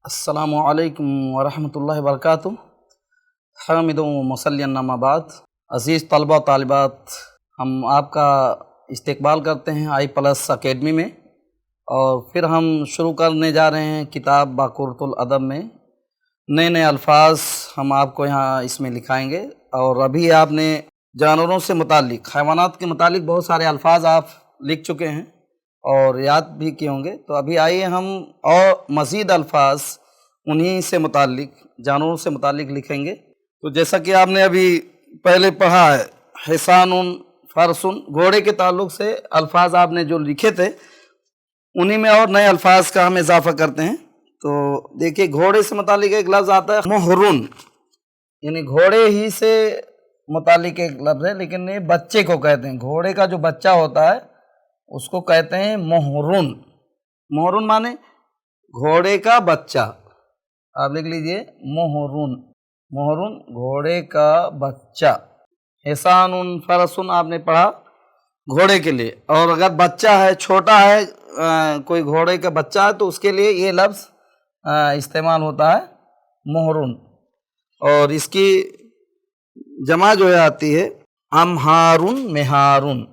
السلام علیکم ورحمۃ اللہ وبرکاتہ۔ حامد و مسلم اما بعد۔ عزیز طلبہ و طالبات، ہم آپ کا استقبال کرتے ہیں آئی پلس اکیڈمی میں، اور پھر ہم شروع کرنے جا رہے ہیں کتاب باقورۃ الادب میں نئے نئے الفاظ ہم آپ کو یہاں اس میں لکھائیں گے۔ اور ابھی آپ نے جانوروں سے متعلق، حیوانات کے متعلق بہت سارے الفاظ آپ لکھ چکے ہیں اور یاد بھی کیے ہوں گے، تو ابھی آئیے ہم اور مزید الفاظ انہی سے متعلق، جانوروں سے متعلق لکھیں گے۔ تو جیسا کہ آپ نے ابھی پہلے پڑھا ہے، حصان فرسن، گھوڑے کے تعلق سے الفاظ آپ نے جو لکھے تھے انہی میں اور نئے الفاظ کا ہم اضافہ کرتے ہیں۔ تو دیکھیے، گھوڑے سے متعلق ایک لفظ آتا ہے مہرن، یعنی گھوڑے ہی سے متعلق ایک لفظ ہے، لیکن یہ بچے کو کہتے ہیں، گھوڑے کا جو بچہ ہوتا ہے اس کو کہتے ہیں مہرن۔ مہرن مانے گھوڑے کا بچہ، آپ لکھ لیجئے مہرن، مہرن گھوڑے کا بچہ۔ حصان فرسن آپ نے پڑھا گھوڑے کے لیے، اور اگر بچہ ہے، چھوٹا ہے، کوئی گھوڑے کا بچہ ہے تو اس کے لیے یہ لفظ استعمال ہوتا ہے مہرن۔ اور اس کی جمع جو ہے آتی ہے امہارن مہارن۔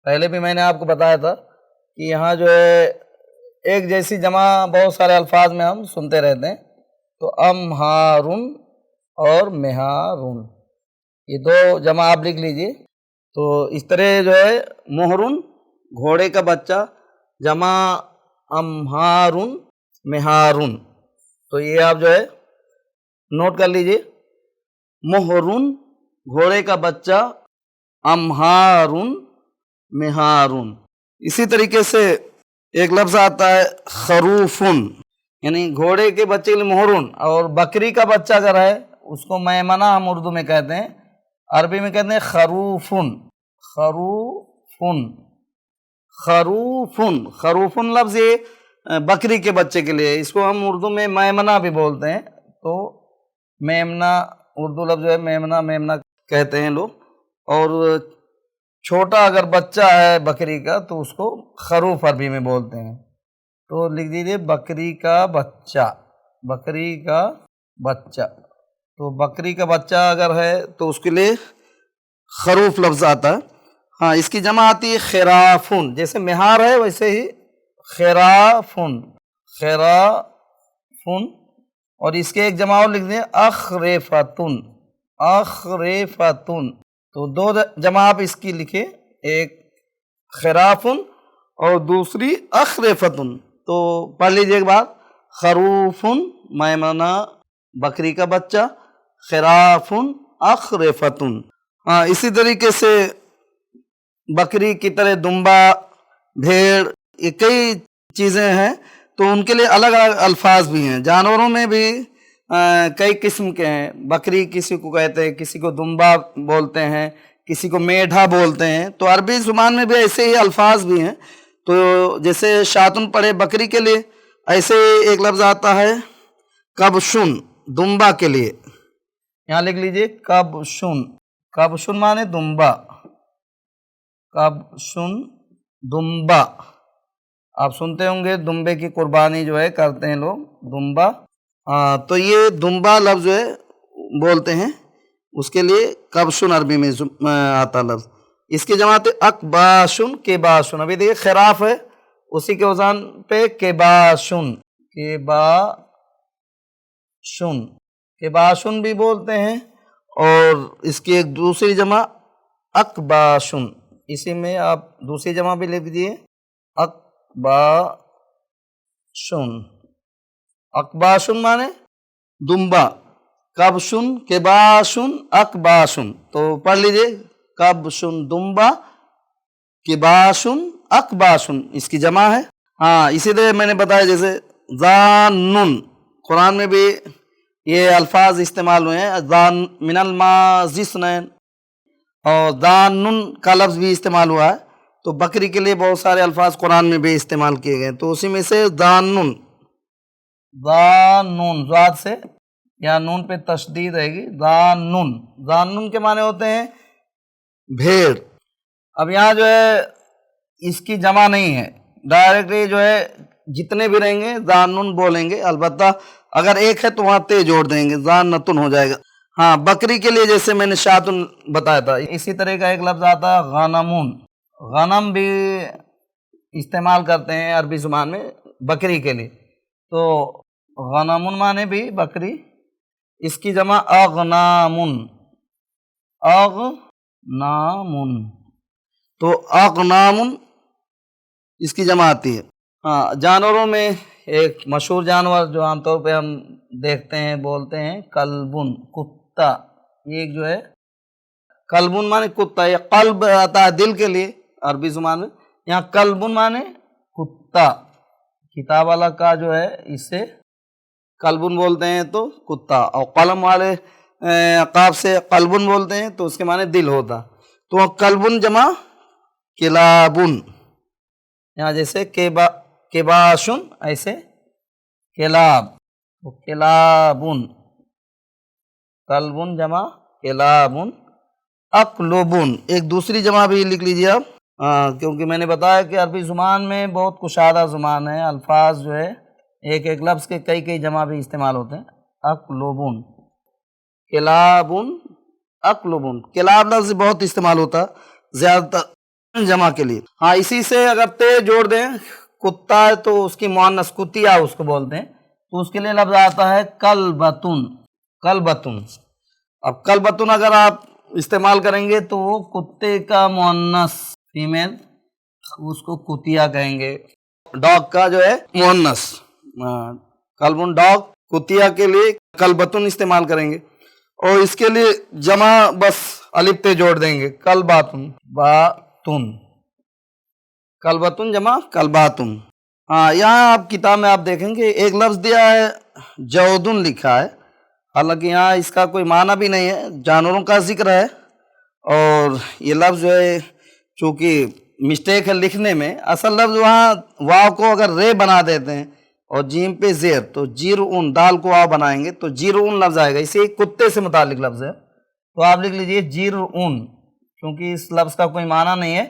پہلے بھی میں نے آپ کو بتایا تھا کہ یہاں جو ہے ایک جیسی جمع بہت سارے الفاظ میں ہم سنتے رہتے ہیں، تو امہارن اور مہارن، یہ دو جمع آپ لکھ لیجئے۔ تو اس طرح جو ہے مہرن گھوڑے کا بچہ، جمع امہارن مہارن، تو یہ آپ جو ہے نوٹ کر لیجئے، مہرن گھوڑے کا بچہ، امہارن مہارن۔ اسی طریقے سے ایک لفظ آتا ہے خروفن، یعنی گھوڑے کے بچے کے لیے مہرن، اور بکری کا بچہ اگر ہے اس کو میمنہ ہم اردو میں کہتے ہیں، عربی میں کہتے ہیں خروفن، خروفن، خروفن، خروفن لفظ یہ بکری کے بچے کے لیے، اس کو ہم اردو میں میمنہ بھی بولتے ہیں۔ تو میمنہ اردو لفظ جو ہے میمنہ، میمنہ کہتے ہیں لوگ، اور چھوٹا اگر بچہ ہے بکری کا تو اس کو خروف عربی میں بولتے ہیں۔ تو لکھ دیجیے بکری کا بچہ، بکری کا بچہ۔ تو بکری کا بچہ اگر ہے تو اس کے لیے خروف لفظ آتا ہے۔ ہاں، اس کی جمع آتی ہے خرافن، جیسے مہار ہے ویسے ہی خرافن، خرافن۔ اور اس کے ایک جمع اور لکھ دیں اخریفتن، اخریفتن۔ تو دو جمع آپ اس کی لکھیں، ایک خرافن اور دوسری اخریفتن۔ تو پڑھ لیجیے ایک بار، خروفن میمنہ بکری کا بچہ، خرافن اخریفتن۔ ہاں، اسی طریقے سے بکری کی طرح دمبا، بھیڑ، یہ کئی چیزیں ہیں، تو ان کے لیے الگ الگ الفاظ بھی ہیں۔ جانوروں میں بھی کئی قسم کے ہیں، بکری کسی کو کہتے ہیں، کسی کو دمبا بولتے ہیں، کسی کو میڈھا بولتے ہیں۔ تو عربی زبان میں بھی ایسے ہی الفاظ بھی ہیں۔ تو جیسے شاتن پڑھے بکری کے لیے، ایسے ایک لفظ آتا ہے کبشن دمبا کے لیے، یہاں لکھ لیجئے کبشن، کبشن مانے دمبا، کبشن دمبا۔ آپ سنتے ہوں گے دمبے کی قربانی جو ہے کرتے ہیں لوگ، دمبا۔ تو یہ دمبا لفظ جو ہے بولتے ہیں، اس کے لیے کبشن عربی میں آتا لفظ۔ اس کی جماعت اکباشن، کباشن۔ ابھی دیکھیے خراف ہے، اسی کے وزن پہ کباشن، کباشن، کباشن بھی بولتے ہیں۔ اور اس کی ایک دوسری جمع اکباشن، اسی میں آپ دوسری جمع بھی لکھ دیجیے اکباشن، اکباشن مانے دمبا، کبشن، کباشن، اکباشن۔ تو پڑھ لیجئے کبشن دمبا، کباشن اکباشن، اس کی جمع ہے۔ ہاں، اسی طرح میں نے بتایا جیسے ذانن، قرآن میں بھی یہ الفاظ استعمال ہوئے ہیں، ذان من الماء اثنین، اور ذانن کا لفظ بھی استعمال ہوا ہے۔ تو بکری کے لیے بہت سارے الفاظ قرآن میں بھی استعمال کیے گئے، تو اسی میں سے ذانن، ذانن ذات سے یا نون پہ تشدید رہے گی، ذانن، ذانن کے معنی ہوتے ہیں بھیڑ۔ اب یہاں جو ہے اس کی جمع نہیں ہے، ڈائریکٹلی جو ہے جتنے بھی رہیں گے زان نون بولیں گے، البتہ اگر ایک ہے تو وہاں تے جوڑ دیں گے، زان نتن ہو جائے گا۔ ہاں بکری کے لیے جیسے میں نے شاتن بتایا تھا، اسی طرح کا ایک لفظ آتا ہے غنمون، غنم بھی استعمال کرتے ہیں عربی زبان میں بکری کے لیے، تو غنمون مانے بھی بکری، اس کی جمع اغنامن، اغنامن، تو اغنامن اس کی جمع آتی ہے۔ ہاں جانوروں میں ایک مشہور جانور جو عام طور پہ ہم دیکھتے ہیں بولتے ہیں کلبن، کتا، یہ جو ہے کلبن مانے کتا، یہ قلب آتا ہے دل کے لیے عربی زبان میں، یہاں کلبن مانے کتا، کتاب والا کا جو ہے اس سے کلبن بولتے ہیں تو کتا، اور قلم والے قاف سے قلبن بولتے ہیں تو اس کے معنی دل ہوتا، تو کلبن جمع کلابن، یہاں جیسے کباشن ایسے کلاب، کلابن، کلبن جمع کلابن، اقلبن ایک دوسری جمع بھی لکھ لیجیے آپ، کیونکہ میں نے بتایا کہ عربی زبان میں بہت کشادہ زبان ہے، الفاظ جو ہے ایک ایک لفظ کے کئی جمع بھی استعمال ہوتے ہیں۔ اقلبن، کلابن، اقلبن، کلاب لفظ بہت استعمال ہوتا زیادہ تر جمع کے لیے۔ ہاں اسی سے اگر تے جوڑ دیں، کتا ہے تو اس کی مؤنث کتیا اس کو بولتے ہیں، تو اس کے لیے لفظ آتا ہے کلبتن، کلبتن۔ اب کلبتن اگر آپ استعمال کریں گے تو وہ کتے کا مؤنث فیمیل، اس کو کتیا کہیں گے، ڈاگ کا جو ہے مؤنث، کلبن ڈاگ، کتیا کے لیے کلبتن استعمال کریں گے، اور اس کے لیے جمع بس الف تے جوڑ دیں گے، کلباتن، باتن، کلبتن جمع کلباتن۔ ہاں یہاں آپ کتاب میں آپ دیکھیں گے ایک لفظ دیا ہے جودن لکھا ہے، حالانکہ یہاں اس کا کوئی معنی بھی نہیں ہے، جانوروں کا ذکر ہے، اور یہ لفظ جو ہے چونکہ مسٹیک ہے لکھنے میں، اصل لفظ وہاں واو کو اگر رے بنا دیتے ہیں اور جیم پہ زیر، تو جیرون، دال کو واو بنائیں گے تو جیرون لفظ آئے گا، اسے کتے سے متعلق لفظ ہے، تو آپ لکھ لیجئے جیرون، کیونکہ اس لفظ کا کوئی معنی نہیں ہے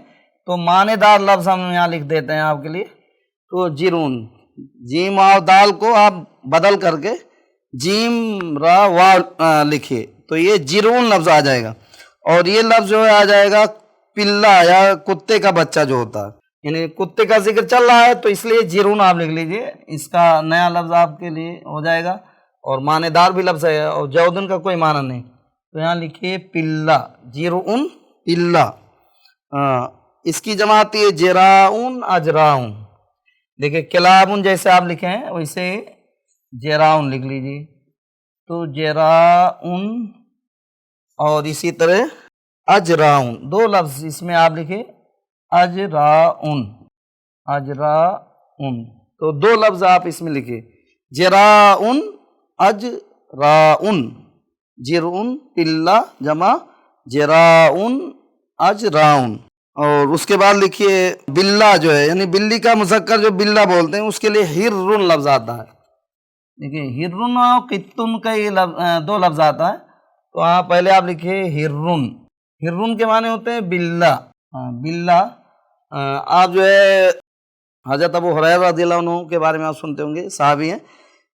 تو معنی دار لفظ ہم یہاں لکھ دیتے ہیں آپ کے لیے، تو جیرون، جیم واو دال کو آپ بدل کر کے جیم را واو لکھیے تو یہ جیرون لفظ آ جائے گا، اور یہ لفظ جو ہے آ جائے گا پلا یا کتے کا بچہ جو ہوتا ہے، یعنی کتے کا ذکر چل رہا ہے تو اس لیے جیرون آپ لکھ لیجئے، اس کا نیا لفظ آپ کے لیے ہو جائے گا، اور معنی دار بھی لفظ ہے، اور جودن کا کوئی معنی نہیں، تو یہاں لکھیے پلا، جیرون پلا۔ اس کی جمع آتی ہے جراؤن، اجراؤن، دیکھیں کلابن جیسے آپ لکھیں ہیں ویسے جراؤن لکھ لیجیے، تو جراؤن، اور اسی طرح اجراؤن، دو لفظ اس میں آپ لکھیں اجراؤن، اجراؤن، تو دو لفظ آپ اس میں لکھیں جراؤن، اجراؤن، جرؤن پلا جمع جراؤن، اجراؤن، اور اس کے بعد لکھیے بلا جو ہے یعنی بلی کا مذکر جو بلا بولتے ہیں اس کے لیے ہرن لفظ آتا ہے، دیکھیے ہرن اور قطن کا یہ دو لفظ آتا ہے، تو وہاں پہلے آپ لکھیے ہرن، ہرن کے معنی ہوتے ہیں بلا، بلا، آپ جو ہے حضرت ابو ہریرہ رضی اللہ عنہ کے بارے میں آپ سنتے ہوں گے، صحابی ہیں،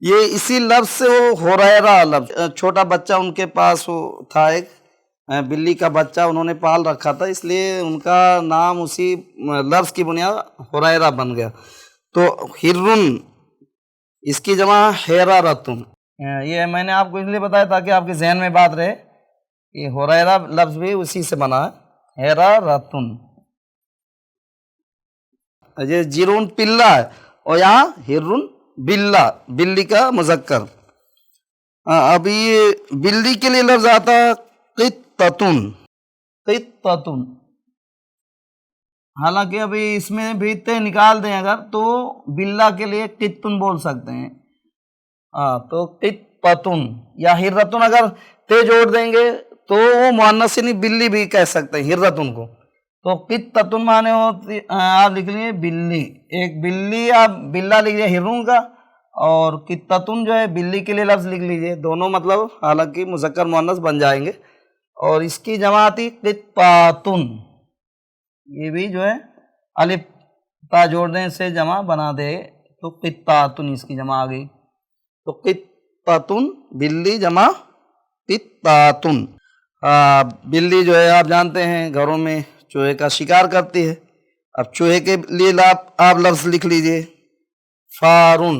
یہ اسی لفظ سے وہ ہریرہ لفظ، چھوٹا بچہ ان کے پاس وہ تھا، ایک بلی کا بچہ انہوں نے پال رکھا تھا، اس لیے ان کا نام اسی لفظ کی بنیاد ہریرہ بن گیا، تو ہرن اس کی جمع حیرارتن، یہ میں نے آپ کو اس لیے بتایا تاکہ آپ کے ذہن میں بات رہے کہ ہریرہ لفظ بھی اسی سے بنا ہے، حیرارتن، یہ جیرون پلا ہے، اور یہاں ہرن بلا، بلی کا مذکر۔ اب یہ بلی کے لیے لفظ آتا ہے قطتن، قطتن، حالانکہ ابھی اس میں بھی تے نکال دیں اگر تو بلا کے لیے قطن بول سکتے ہیں، تو قطتن یا ہرتن اگر تے جوڑ دیں گے تو وہ مؤنث یعنی بلی بھی کہہ سکتے ہیں ہرتن کو، تو قطتن معنی ہوتی آپ لکھ لیجیے بلی، ایک بلی آپ بلا لکھ لیجیے ہرن کا، اور قطتن جو ہے بلی کے لیے لفظ لکھ لیجیے، دونوں مطلب حالانکہ مذکر مؤنث بن جائیں گے، اور اس کی جمع آتی قطاتن، یہ بھی جو ہے الف تا جوڑ دیں سے جمع بنا دے تو قطاتن اس کی جمع آ گئی. تو قطاتن بلی جمع قطاتن. بلی جو ہے آپ جانتے ہیں گھروں میں چوہے کا شکار کرتی ہے. اب چوہے کے لیے آپ لفظ لکھ لیجئے فارن.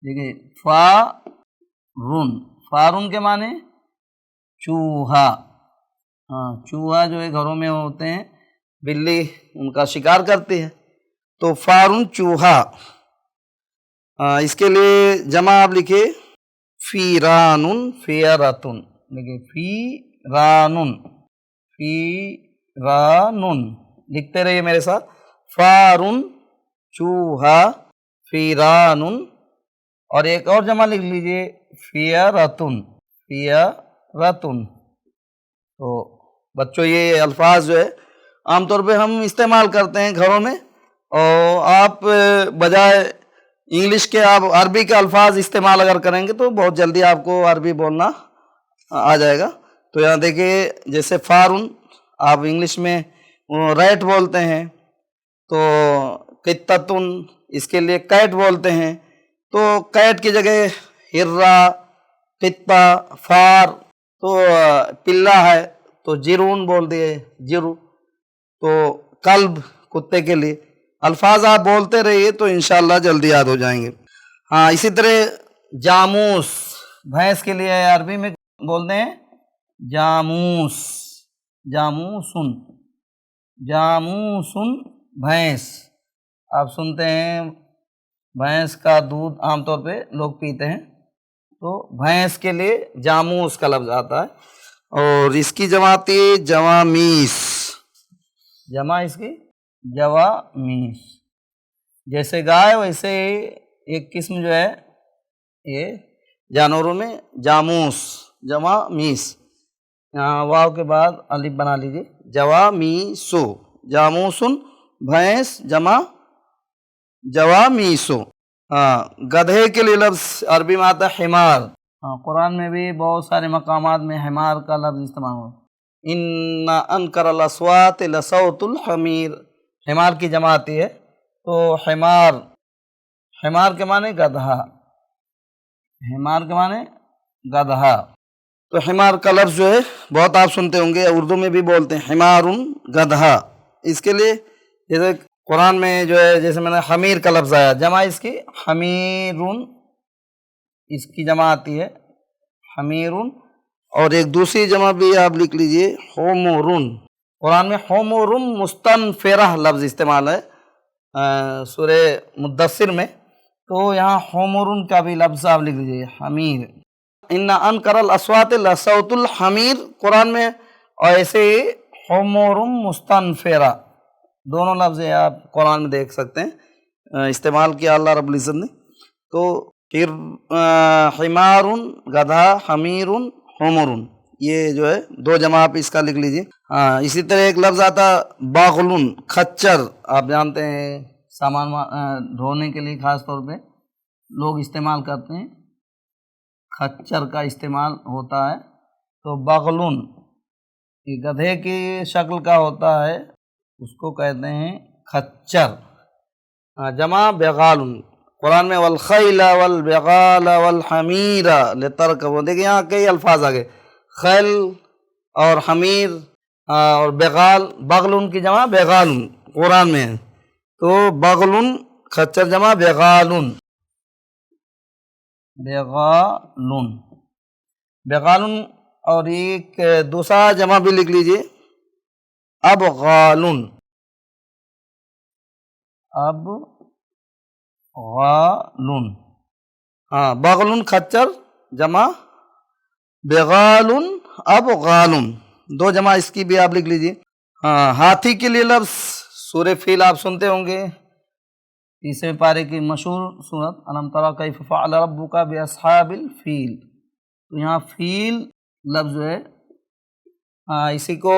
دیکھیے فارن، فارن کے معنی چوہا. چوہا جو ہے گھروں میں ہوتے ہیں، بلی ان کا شکار کرتی ہے، تو فارن چوہا. اس کے لیے جمع آپ لکھے فیرانن فیراتن. دیکھیے فیرانن فیرانن لکھتے رہیے میرے ساتھ. فارن چوہا، فیرانن، اور ایک اور جمع لکھ لیجئے فیراتن فیراتن. تو بچوں یہ الفاظ جو ہے عام طور پہ ہم استعمال کرتے ہیں گھروں میں، اور آپ بجائے انگلش کے آپ عربی کے الفاظ استعمال اگر کریں گے تو بہت جلدی آپ کو عربی بولنا آ جائے گا. تو یہاں دیکھیے جیسے فارن آپ انگلش میں ریٹ بولتے ہیں، تو قطتن اس کے لیے کیٹ بولتے ہیں. تو کیٹ کی جگہ ہررا، قطہ، فار. تو پلہ ہے تو جرون بول دیے جرو. تو کلب کتے کے لیے الفاظ آپ بولتے رہیے تو انشاءاللہ جلدی یاد ہو جائیں گے. اسی طرح جاموس بھینس کے لیے عربی میں بولتے ہیں جاموس. جاموسن جاموسن بھینس. آپ سنتے ہیں بھینس کا دودھ عام طور پہ لوگ پیتے ہیں، تو بھینس کے لیے جاموس کا لفظ آتا ہے. اور اس کی جمع آتی ہے جوامیس. جمع اس کی جوامیس. جیسے گائے ویسے ایک قسم جو ہے یہ جانوروں میں جاموس جمع میس. یہاں واو کے بعد الف بنا لیجیے جوامیسو. جاموسن بھینس جمع جوامیسو. گدھے کے لیے لفظ عربی میں آتا ہے حمار. قرآن میں بھی بہت سارے مقامات میں حمار کا لفظ استعمال ہوا. ان انکر الاصوات لصوت الحمیر. حمار کی جمع آتی ہے تو حمار. حمار کے معنی گدھا. حمار کے معنی گدھا. تو حمار کا لفظ جو ہے بہت آپ سنتے ہوں گے، اردو میں بھی بولتے ہیں حمارن گدھا. اس کے لیے جیسے قرآن میں جو ہے جیسے میں نے حمیر کا لفظ آیا، جمع اس کی حمیرن. اس کی جمع آتی ہے حمیرن. اور ایک دوسری جمع بھی آپ لکھ لیجئے حمرن. قرآن میں حمرن مستنفرہ لفظ استعمال ہے سورہ مدثر میں، تو یہاں حمرن کا بھی لفظ آپ لکھ لیجئے حمیر. ان انکر الاصوات لصوت الحمیر قرآن میں، اور ایسے ہی حمرن مستنفرہ دونوں لفظ آپ قرآن میں دیکھ سکتے ہیں استعمال کیا اللہ رب العزت نے. تو پھر حمارن گدھا، حمیرن، حمرن، یہ جو ہے دو جمع آپ اس کا لکھ لیجئے. اسی طرح ایک لفظ آتا باغلن کھچر. آپ جانتے ہیں سامان ڈھونے کے لیے خاص طور پہ لوگ استعمال کرتے ہیں، کھچر کا استعمال ہوتا ہے. تو باغلن یہ گدھے کی شکل کا ہوتا ہے، اس کو کہتے ہیں کھچر. جمع بغال. قرآن میں والخیل والبغال والحمیر لترکبوا. دیکھیں یہاں کئی الفاظ آگئے، خیل اور حمیر اور بغال. بغل کی جمع بغال قرآن میں ہے، تو بغل کھچر جمع بغال. بغال بغال. اور ایک دوسرا جمع بھی لکھ لیجئے ابغال. ابغال. بغل کھچر جمع بغال ابغال. دو جمع اس کی بھی آپ لکھ لیجئے. ہاتھی کے لیے لفظ سورہ فیل آپ سنتے ہوں گے، تیسرے پارے کی مشہور سورت الم تری کیف فعل ربک باصحاب الفیل. تو یہاں فیل لفظ جو ہے اسی کو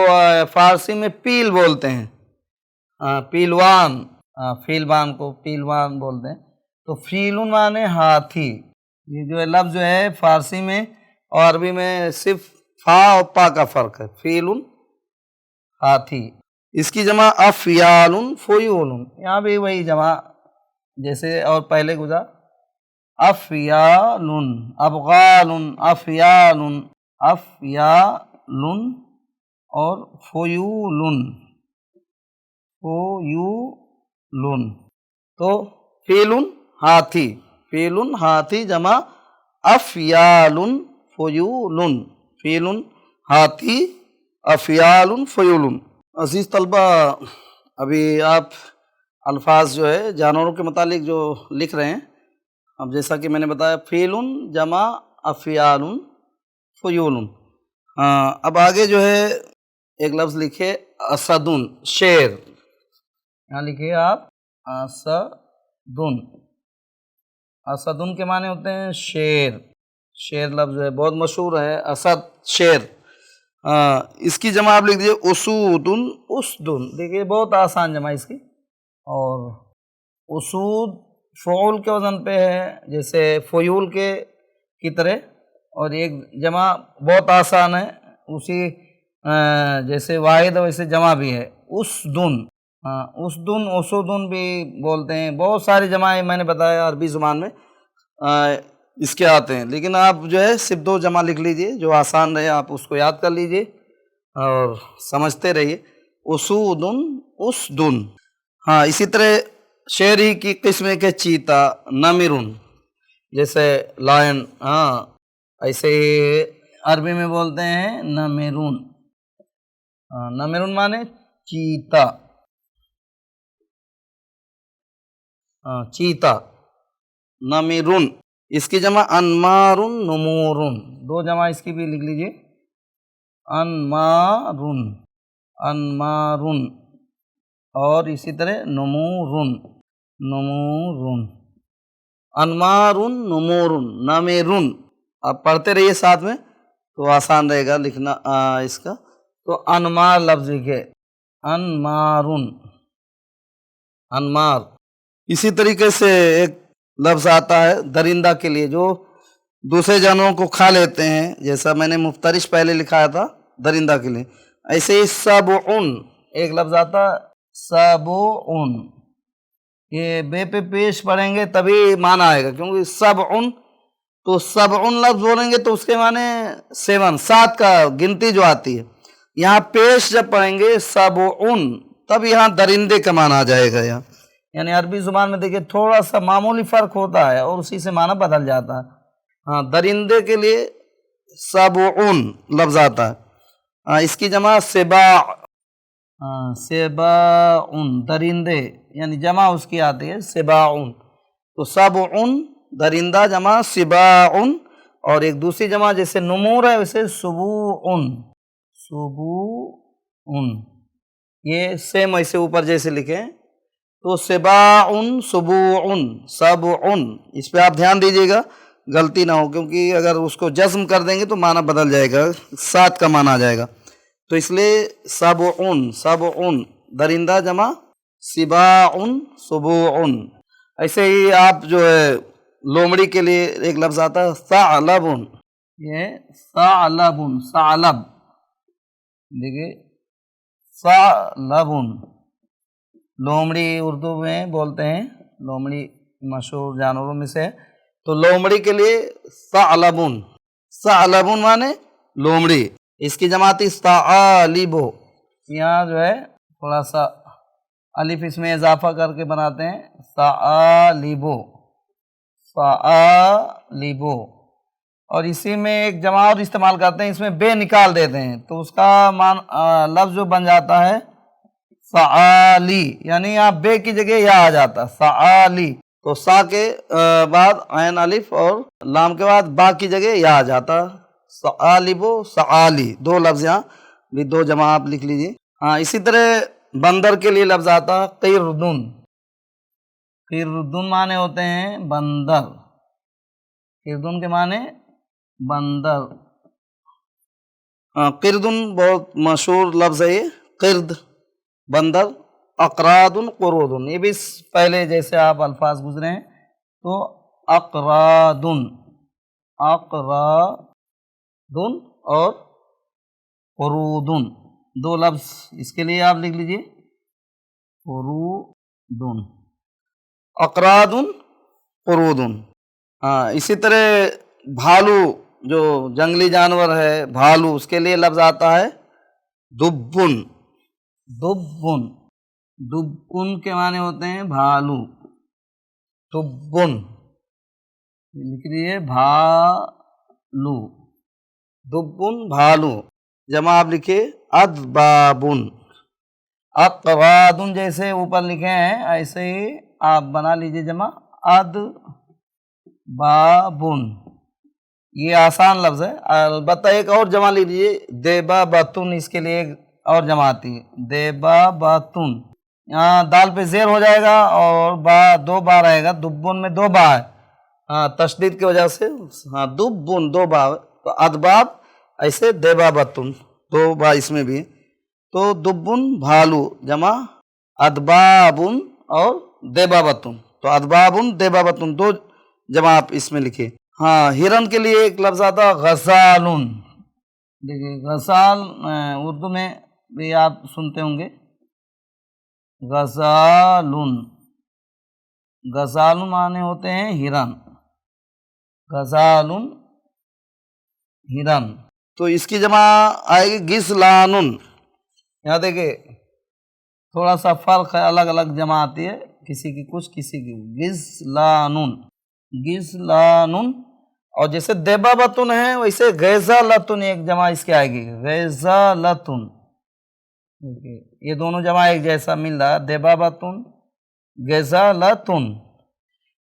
فارسی میں پیل بولتے ہیں. پیلوان، فیلوان کو پیلوان بولتے ہیں. تو فیلن معنی ہاتھی. یہ جو ہے لفظ جو ہے فارسی میں اور عربی میں صرف فا اور پا کا فرق ہے. فیلن ہاتھی. اس کی جمع افیال فیول. یہاں بھی وہی جمع جیسے اور پہلے گزرا افیال، ابغال، افیال، افیال اور فیول، فیول، تو فیل ہاتھی، فیل ہاتھی جمع افیال فیول، فیل ہاتھی افیال فیول۔ عزیز طلبہ، ابھی آپ الفاظ جو ہے جانوروں کے متعلق جو لکھ رہے ہیں، اب جیسا کہ میں نے بتایا فیل جمع افیال فیول۔ اب آگے جو ہے ایک لفظ لکھے اسدن، شیر، یہاں لکھیے آپ اسدن۔ اسدن کے معنی ہوتے ہیں شیر، شیر لفظ ہے بہت مشہور ہے، اسد شیر۔ اس کی جمع آپ لکھ دیجیے اسودن، اسدن، دیکھیے بہت آسان جمع اس کی۔ اور اسود فعول کے وزن پہ ہے جیسے فیول کی طرح، اور ایک جمع بہت آسان ہے اسی جیسے واحد ویسے جمع بھی ہے، اسدن، اسدن، اسودن بھی بولتے ہیں، بہت ساری جمعیں میں نے بتایا عربی زبان میں اس کے آتے ہیں، لیکن آپ جو ہے صرف 2 جمع لکھ لیجئے جو آسان رہے، آپ اس کو یاد کر لیجئے اور سمجھتے رہیے، اسودن، اسدن۔ اسی طرح شیر ہی کی قسم کے چیتا، نمرن، جیسے لائن، ایسے ہی عربی میں بولتے ہیں نمرون، نمرون مانے چیتا، چیتا، نمرون۔ اس کی جمع انمارن، نمورن، 2 جمع اس کی بھی لکھ لیجئے، انمارن، انمارن، اور اسی طرح نمورن، نمورن، انمارن، نمورن، نمرون۔ آپ پڑھتے رہیے ساتھ میں تو آسان رہے گا لکھنا اس کا۔ تو انمار لفظ لکھے، انمارن، انمار۔ اسی طریقے سے ایک لفظ آتا ہے درندہ کے لیے جو دوسرے جانوروں کو کھا لیتے ہیں، جیسا میں نے مفترش پہلے لکھایا تھا درندہ کے لیے، ایسے ہی سبعن ایک لفظ آتا، سبعن، یہ بے پہ پیش پڑھیں گے تبھی معنی آئے گا، کیونکہ سبعن، تو سبعن لفظ بولیں گے تو اس کے معنی 7 کا گنتی جو آتی ہے، یہاں پیش جب پڑھیں گے سبعن تب یہاں درندے کا معنی آ جائے گا یہاں، یعنی عربی زبان میں دیکھیں تھوڑا سا معمولی فرق ہوتا ہے اور اسی سے معنی بدل جاتا ہے۔ درندے کے لیے سبعن لفظ آتا ہے، اس کی جمع سباع، سباعن، درندے، یعنی جمع اس کی آتی ہے سباعن، تو سبعن درندہ جمع سباعن، اور ایک دوسری جمع جیسے نمور ہے ویسے سبوعن، سبوعن، یہ سیم ایسے اوپر جیسے لکھیں تو سباعن، سبوعن، سبعن، اس پہ آپ دھیان دیجیے گا غلطی نہ ہو، کیونکہ اگر اس کو جزم کر دیں گے تو معنی بدل جائے گا، 7 کا معنی آ جائے گا، تو اس لیے سبعن، سبعن درندہ جمع سباعن، سبوعن۔ ایسے ہی آپ جو ہے لومڑی کے لیے ایک لفظ آتا ہے ثعلبن، یہ ثعلبن، ثعلب، دیکھیے ثعلبن، لومڑی اردو میں بولتے ہیں، لومڑی مشہور جانوروں میں سے ہے، تو لومڑی کے لیے ثعلبن، ثعلبن مانے لومڑی، اس کی جماعتی ثعالب، یہاں جو ہے تھوڑا سا الف اس میں اضافہ کر کے بناتے ہیں ثعالب، ثعالب، اور اسی میں ایک جمع اور استعمال کرتے ہیں، اس میں بے نکال دیتے ہیں تو اس کا لفظ جو بن جاتا ہے ثعالی، یعنی یہاں بے کی جگہ یا آ جاتا ثعالی، تو سا کے بعد عین الف اور لام کے بعد با کی جگہ یا آ جاتا، ثعالب و ثعالی، 2 لفظ یہاں بھی 2 جمع آپ لکھ لیجیے۔ اسی طرح بندر کے لیے لفظ آتا قردن، قردن معنی ہوتے ہیں بندر، قردن کے معنی بندر، قردن بہت مشہور لفظ ہے یہ، قرد بندر، اقرادن، قرودن، یہ بھی پہلے جیسے آپ الفاظ گزرے ہیں، تو اقرادن، اقرادن اور قرودن، 2 لفظ اس کے لیے آپ لکھ لیجئے، قرودن۔ اقراد قرود۔ ہاں اسی طرح بھالو جو جنگلی جانور ہے بھالو، اس کے لیے لفظ آتا ہے دبن۔ دبن، دبن کے معنی ہوتے ہیں بھالو، دبن لکھ لیجیے بھالو، دبن بھالو، جمع آپ لکھے ادبابن۔ اقرادن جیسے اوپر لکھے ہیں ایسے ہی آپ بنا لیجیے جمع ادبابن۔ یہ آسان لفظ ہے، البتہ ایک اور جمع لیجیے دیبابتن، اس کے لیے ایک اور جمع آتی ہے دیبابتن، یہاں دال پہ زیر ہو جائے گا اور با دو با رہے گا، دبن میں دو با ہے، ہاں تشدید کی وجہ سے، ہاں دبن دو با، تو ادباب ایسے دیبابتن دو با اس میں بھی، تو دبن بھالو جمع ادبابن اور دیبابتن، تو ادبابن دیبابتن دو جمع آپ اس میں لکھے۔ ہاں ہرن کے لیے ایک لفظ آتا غزالن، دیکھیے غزال اردو میں بھی آپ سنتے ہوں گے، غزالن، غزالن معنی ہوتے ہیں ہرن، غزالن ہرن، تو اس کی جمع آئے گی غزلانن۔ یہاں دیکھیں تھوڑا سا فرق ہے، الگ الگ جمع آتی ہے، کسی کی کچھ کسی کی، غزلانن، غزلانن، اور جیسے دیبابتن ہے ویسے غیزالتن ایک جمع اس کی آئے گی، غیزالتن، یہ دونوں جمع ایک جیسا مل رہا ہے، دیبابتن غیزالتن،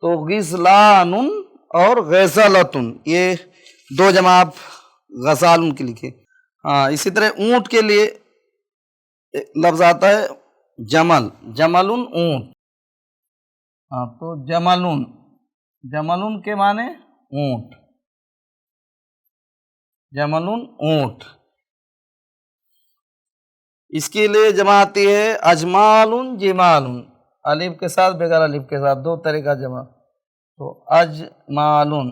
تو غزلانن اور غیزالتن یہ دو جمع آپ غزالن کی لکھے۔ ہاں اسی طرح اونٹ کے لیے لفظ آتا ہے جمل، جملن اونٹ، ہاں تو جملن، جملن کے معنی اونٹ، جملن اونٹ، اس کے لیے جمع آتی ہے اجمالن جمالن، الف کے ساتھ بغیر الف کے ساتھ، دو طرح کا جمع، تو اجمالن،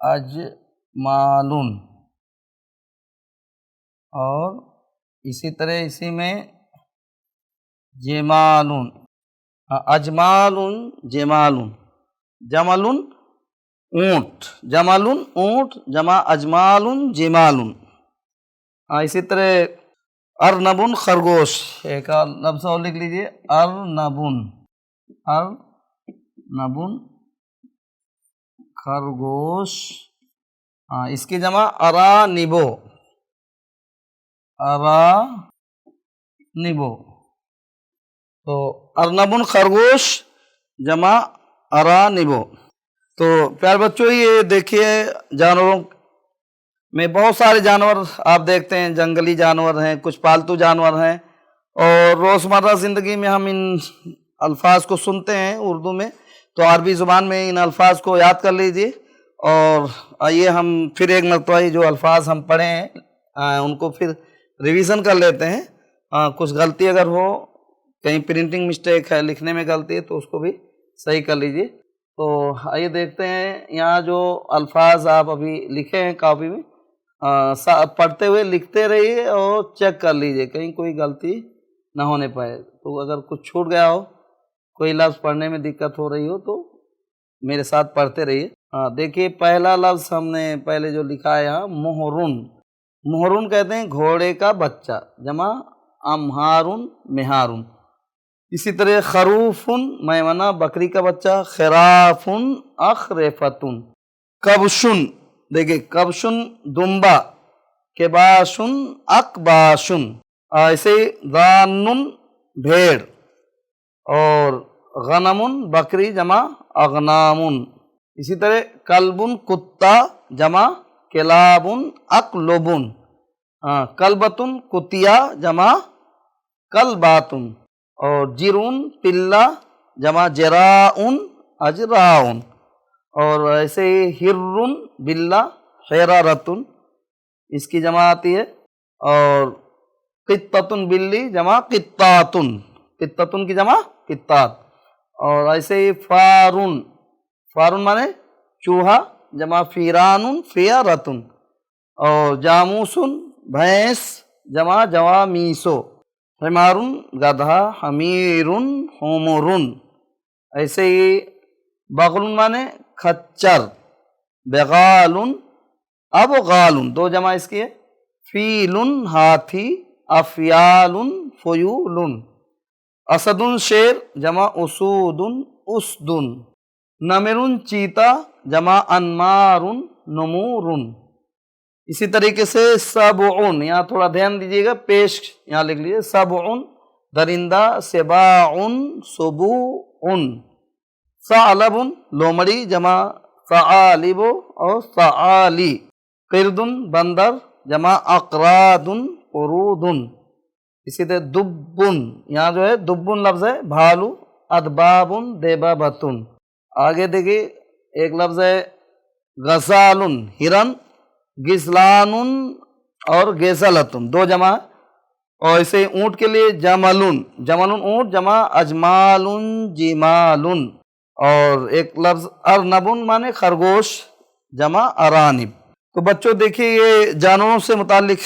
اجمالن، اور اسی طرح اسی میں جمالن، اجمالن جمالن، جملن اونٹ، جملن اونٹ جمع اجمالن جمالن۔ اسی طرح ارنبن خرگوش، ایک لفظ اور لکھ لیجیے ارنبن، ارنبن خرگوش، ہاں اس کی جمع ارانبو، ارانبو، تو ارنبن خرگوش جمع ارانبو۔ تو پیارے بچوں یہ دیکھیے جانوروں میں بہت سارے جانور آپ دیکھتے ہیں، جنگلی جانور ہیں، کچھ پالتو جانور ہیں، اور روزمرہ زندگی میں ہم ان الفاظ کو سنتے ہیں اردو میں، تو عربی زبان میں ان الفاظ کو یاد کر لیجیے، اور آئیے ہم پھر ایک مرتبہ جو الفاظ ہم پڑھے ہیں ان کو پھر ریویژن کر لیتے ہیں، کچھ غلطی اگر ہو، کہیں پرنٹنگ مسٹیک ہے، لکھنے میں غلطی ہے تو اس کو بھی صحیح کر لیجیے۔ تو آئیے دیکھتے ہیں یہاں جو الفاظ آپ ابھی لکھے ہیں کاپی میں، پڑھتے ہوئے لکھتے رہیے اور چیک کر لیجیے کہیں کوئی غلطی نہ ہونے پائے، تو اگر کچھ چھوٹ گیا ہو، کوئی لفظ پڑھنے میں دقت ہو رہی ہو تو میرے ساتھ پڑھتے رہیے۔ دیکھیے پہلا لفظ ہم نے پہلے جو لکھا ہے یہاں مہرن، مہرن کہتے ہیں گھوڑے کا بچہ، جمع امہارن مہارن۔ اسی طرح خروفن میمنہ بکری کا بچہ، خرافن اخرفتن۔ کبشن، دیکھیں کبشن دمبا، کباشن اکباشن، ایسے ہی ضانن بھیڑ، اور غنمن بکری جمع اغنامن۔ اسی طرح کلبن کتا جمع کلابن اکلبن، کلبتن کتیا جمع کلباتن، اور جرون پلہ جمع جراؤن اجراؤن، اور ایسے ہی ہرن بلہ حرارتن، اس کی جمع آتی ہے، اور قطتن بلی جمع قطاتن، قطتن کی جمع قطات، اور ایسے ہی فارن، فارن مانے چوہا جمع فیرانن فیارتن، اور جاموسن بھینس جمع جوامیسو، حمارن گدھا حمیرن حمرن، ایسے ہی بغل مانے کھچر، بغال، اب غال دو جمع اس کی ہے، فیل ہاتھی، افیال فیول، اسد شیر جمع اسود اسد، نمر چیتا جمع انمار نمور۔ اسی طریقے سے سبع، یہاں تھوڑا دھیان دیجیے گا، پیش یہاں لکھ لیجیے، سبع درندہ، سباع سبوع، ثعلب لومڑی جمع ثعالب اور ثعالی، قرد بندر جمع اقراد قرود۔ اسی طرح دبن، یہاں جو ہے دبن لفظ ہے بھالو، ادباب دیبابتن۔ آگے دیکھیے ایک لفظ ہے غزال ہرن، غزلان اور غزلتن دو جمع، اور اسے اونٹ کے لیے جمل، جمل اونٹ جمع اجمال جمال، اور ایک لفظ ارنب مانے خرگوش جمع ارانب۔ تو بچوں دیکھیے یہ جانوروں سے متعلق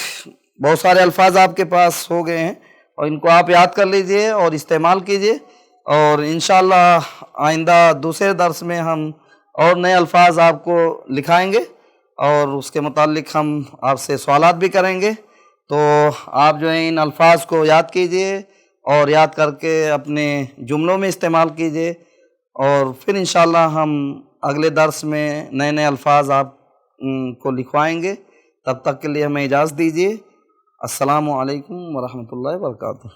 بہت سارے الفاظ آپ کے پاس ہو گئے ہیں، اور ان کو آپ یاد کر لیجئے اور استعمال کیجئے، اور انشاءاللہ آئندہ دوسرے درس میں ہم اور نئے الفاظ آپ کو لکھائیں گے، اور اس کے متعلق ہم آپ سے سوالات بھی کریں گے۔ تو آپ جو ہیں ان الفاظ کو یاد کیجئے اور یاد کر کے اپنے جملوں میں استعمال کیجئے، اور پھر انشاءاللہ ہم اگلے درس میں نئے نئے الفاظ آپ کو لکھوائیں گے۔ تب تک کے لیے ہمیں اجازت دیجیے۔ السلام علیکم ورحمۃ اللہ وبرکاتہ۔